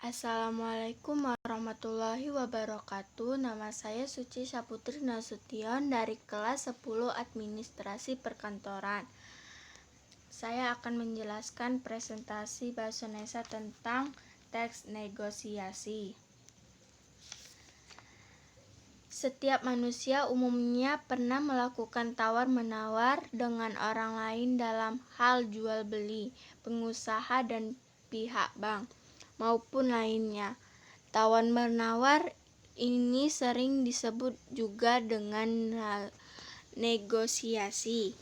Assalamualaikum warahmatullahi wabarakatuh. Nama saya Suci Saputri Nasution dari kelas 10 Administrasi Perkantoran. Saya akan menjelaskan presentasi Bahasa Indonesia tentang teks negosiasi. Setiap manusia umumnya pernah melakukan tawar-menawar dengan orang lain dalam hal jual beli, pengusaha dan pihak bank maupun lainnya. Tawar-menawar ini sering disebut juga dengan negosiasi.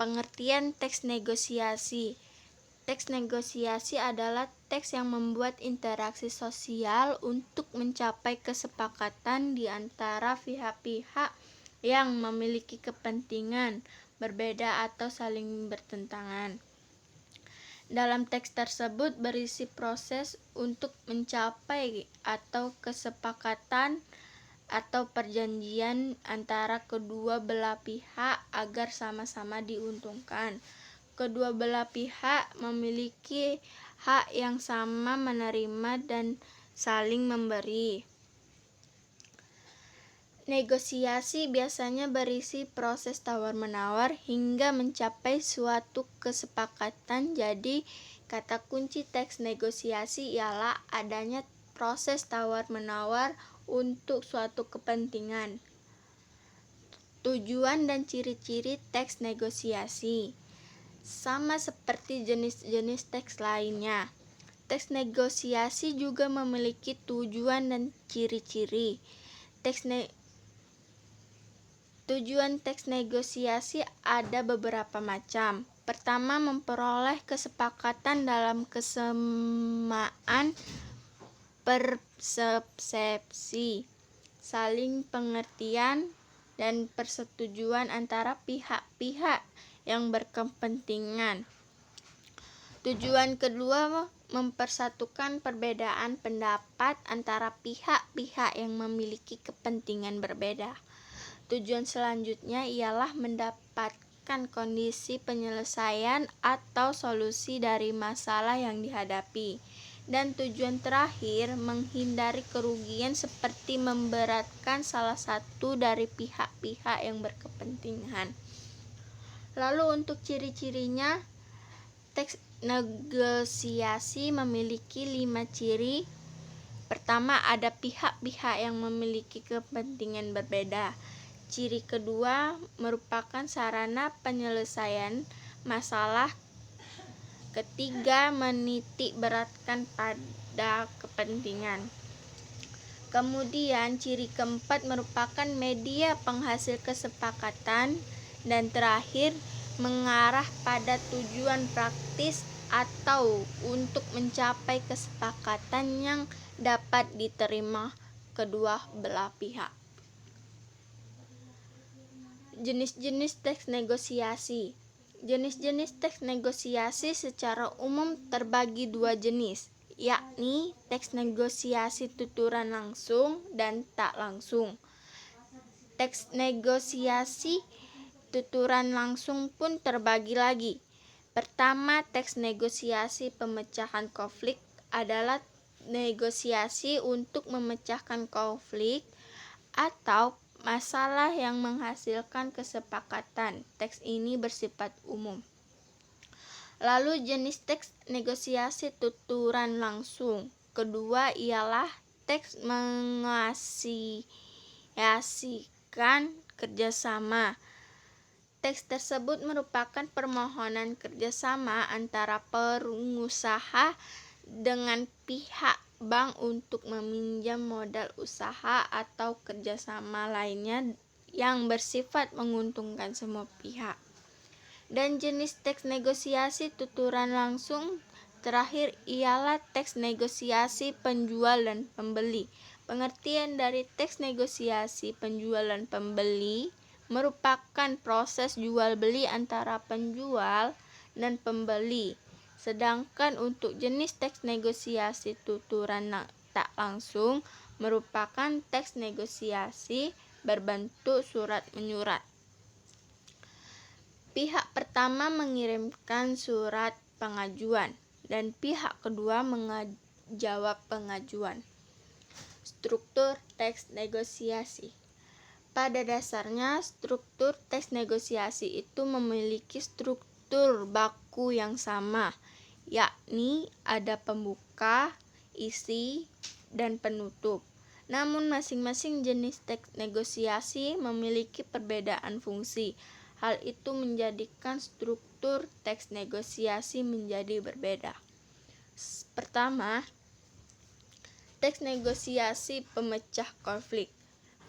Pengertian teks negosiasi. Teks negosiasi adalah teks yang membuat interaksi sosial untuk mencapai kesepakatan di antara pihak-pihak yang memiliki kepentingan berbeda atau saling bertentangan. Dalam teks tersebut berisi proses untuk mencapai atau kesepakatan atau perjanjian antara kedua belah pihak agar sama-sama diuntungkan. Kedua belah pihak memiliki hak yang sama menerima dan saling memberi. Negosiasi biasanya berisi proses tawar-menawar hingga mencapai suatu kesepakatan. Jadi, kata kunci teks negosiasi ialah adanya proses tawar-menawar untuk suatu kepentingan. Tujuan dan ciri-ciri teks negosiasi sama seperti jenis-jenis teks lainnya. Teks negosiasi juga memiliki tujuan dan ciri-ciri. Tujuan teks negosiasi ada beberapa macam. Pertama, memperoleh kesepakatan dalam kesamaan persepsi, saling pengertian, dan persetujuan antara pihak-pihak yang berkepentingan. Tujuan kedua, mempersatukan perbedaan pendapat antara pihak-pihak yang memiliki kepentingan berbeda. Tujuan selanjutnya ialah mendapatkan kondisi penyelesaian atau solusi dari masalah yang dihadapi. Dan tujuan terakhir, menghindari kerugian seperti memberatkan salah satu dari pihak-pihak yang berkepentingan. Lalu untuk ciri-cirinya, teks negosiasi memiliki 5 ciri. Pertama, ada pihak-pihak yang memiliki kepentingan berbeda. Ciri kedua, merupakan sarana penyelesaian masalah. Ketiga, menitik beratkan pada kepentingan. Kemudian ciri keempat merupakan media penghasil kesepakatan. Dan terakhir, mengarah pada tujuan praktis atau untuk mencapai kesepakatan yang dapat diterima kedua belah pihak. Jenis-jenis teks negosiasi. Jenis-jenis teks negosiasi secara umum terbagi dua jenis, yakni teks negosiasi tuturan langsung dan tak langsung. Teks negosiasi tuturan langsung pun terbagi lagi. Pertama, teks negosiasi pemecahan konflik adalah negosiasi untuk memecahkan konflik atau masalah yang menghasilkan kesepakatan. Teks ini bersifat umum. Lalu jenis teks negosiasi tuturan langsung kedua ialah teks mengasosiasikan kerjasama. Teks tersebut merupakan permohonan kerjasama antara pengusaha dengan pihak bank untuk meminjam modal usaha atau kerjasama lainnya yang bersifat menguntungkan semua pihak. Dan jenis teks negosiasi tuturan langsung terakhir ialah teks negosiasi penjual dan pembeli. Pengertian dari teks negosiasi penjual dan pembeli merupakan proses jual beli antara penjual dan pembeli. Sedangkan untuk jenis teks negosiasi tuturan tak langsung merupakan teks negosiasi berbentuk surat menyurat. Pihak pertama mengirimkan surat pengajuan dan pihak kedua menjawab pengajuan. Struktur teks negosiasi. Pada dasarnya, struktur teks negosiasi itu memiliki struktur baku yang sama, yakni ada pembuka, isi, dan penutup. Namun masing-masing jenis teks negosiasi memiliki perbedaan fungsi. Hal itu menjadikan struktur teks negosiasi menjadi berbeda. Pertama, teks negosiasi pemecah konflik.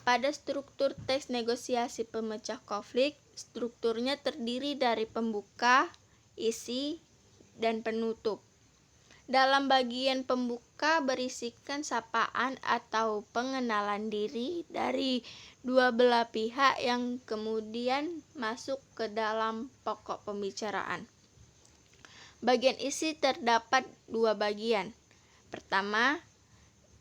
Pada struktur teks negosiasi pemecah konflik, strukturnya terdiri dari pembuka, isi, dan penutup. Dalam bagian pembuka berisikan sapaan atau pengenalan diri dari dua belah pihak yang kemudian masuk ke dalam pokok pembicaraan. Bagian isi terdapat dua bagian. Pertama,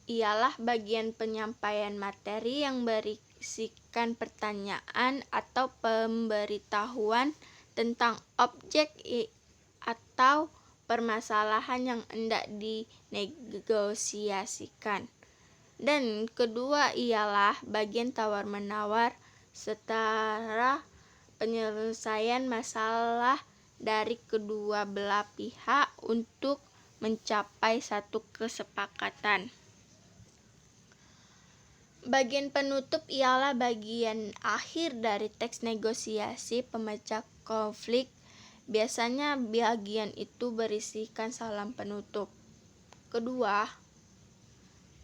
ialah bagian penyampaian materi yang berisikan pertanyaan atau pemberitahuan tentang objek atau permasalahan yang hendak dinegosiasikan. Dan kedua ialah bagian tawar-menawar setara penyelesaian masalah dari kedua belah pihak untuk mencapai satu kesepakatan. Bagian penutup ialah bagian akhir dari teks negosiasi pemecah konflik. Biasanya bagian itu berisikan salam penutup. Kedua,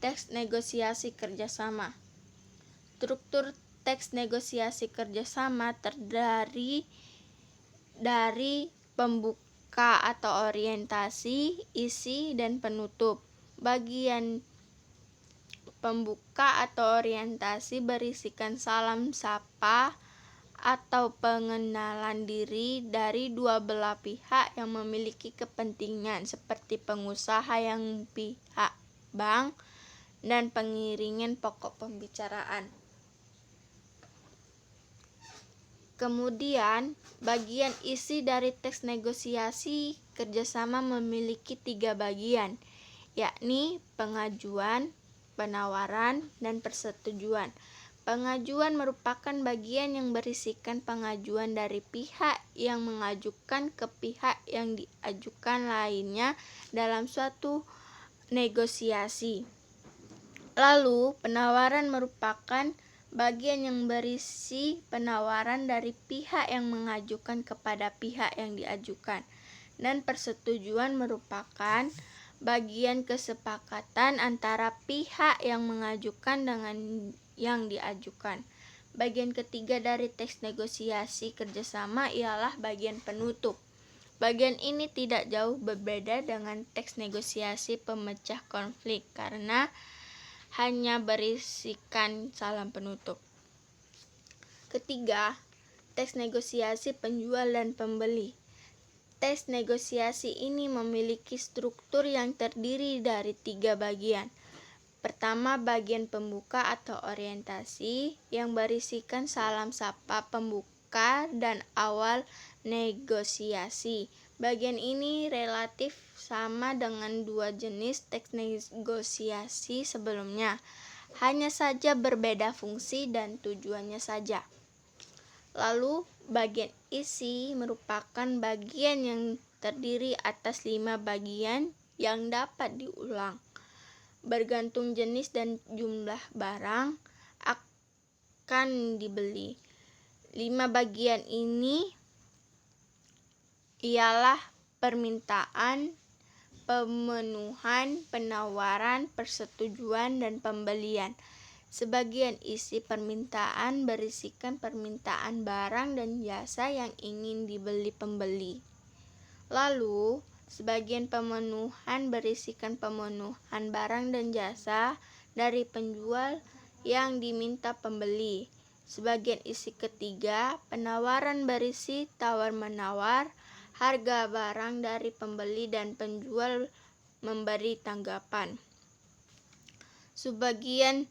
teks negosiasi kerjasama. Struktur teks negosiasi kerjasama terdiri dari pembuka atau orientasi, isi, dan penutup. Bagian pembuka atau orientasi berisikan salam sapa atau pengenalan diri dari dua belah pihak yang memiliki kepentingan seperti pengusaha yang pihak bank dan pengiringan pokok pembicaraan. Kemudian, bagian isi dari teks negosiasi kerjasama memiliki 3 bagian, yakni pengajuan, penawaran, dan persetujuan. Pengajuan merupakan bagian yang berisikan pengajuan dari pihak yang mengajukan ke pihak yang diajukan lainnya dalam suatu negosiasi. Lalu, penawaran merupakan bagian yang berisi penawaran dari pihak yang mengajukan kepada pihak yang diajukan. Dan persetujuan merupakan bagian kesepakatan antara pihak yang mengajukan dengan yang diajukan. Bagian ketiga dari teks negosiasi kerjasama ialah bagian penutup. Bagian ini tidak jauh berbeda dengan teks negosiasi pemecah konflik karena hanya berisikan salam penutup. Ketiga, teks negosiasi penjual dan pembeli. Teks negosiasi ini memiliki struktur yang terdiri dari 3 bagian. Pertama, bagian pembuka atau orientasi yang berisikan salam sapa pembuka dan awal negosiasi. Bagian ini relatif sama dengan 2 jenis teks negosiasi sebelumnya, hanya saja berbeda fungsi dan tujuannya saja. Lalu, bagian isi merupakan bagian yang terdiri atas 5 bagian yang dapat diulang. Bergantung jenis dan jumlah barang akan dibeli. 5 bagian ini ialah permintaan, pemenuhan, penawaran, persetujuan, dan pembelian. Sebagian isi permintaan berisikan permintaan barang dan jasa yang ingin dibeli pembeli. Lalu, sebagian pemenuhan berisikan pemenuhan barang dan jasa dari penjual yang diminta pembeli. Sebagian isi ketiga, penawaran berisi tawar-menawar, harga barang dari pembeli dan penjual memberi tanggapan. Sebagian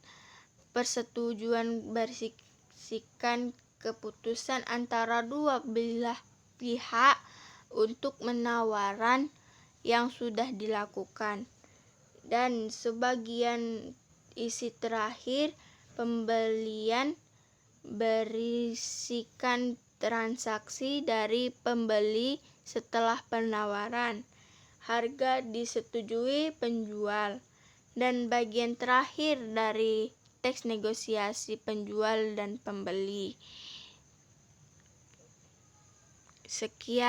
persetujuan berisikan keputusan antara dua belah pihak untuk menawaran yang sudah dilakukan. Dan sebagian isi terakhir pembelian berisikan transaksi dari pembeli setelah penawaran, harga disetujui penjual, dan bagian terakhir dari teks negosiasi penjual dan pembeli. Sekian.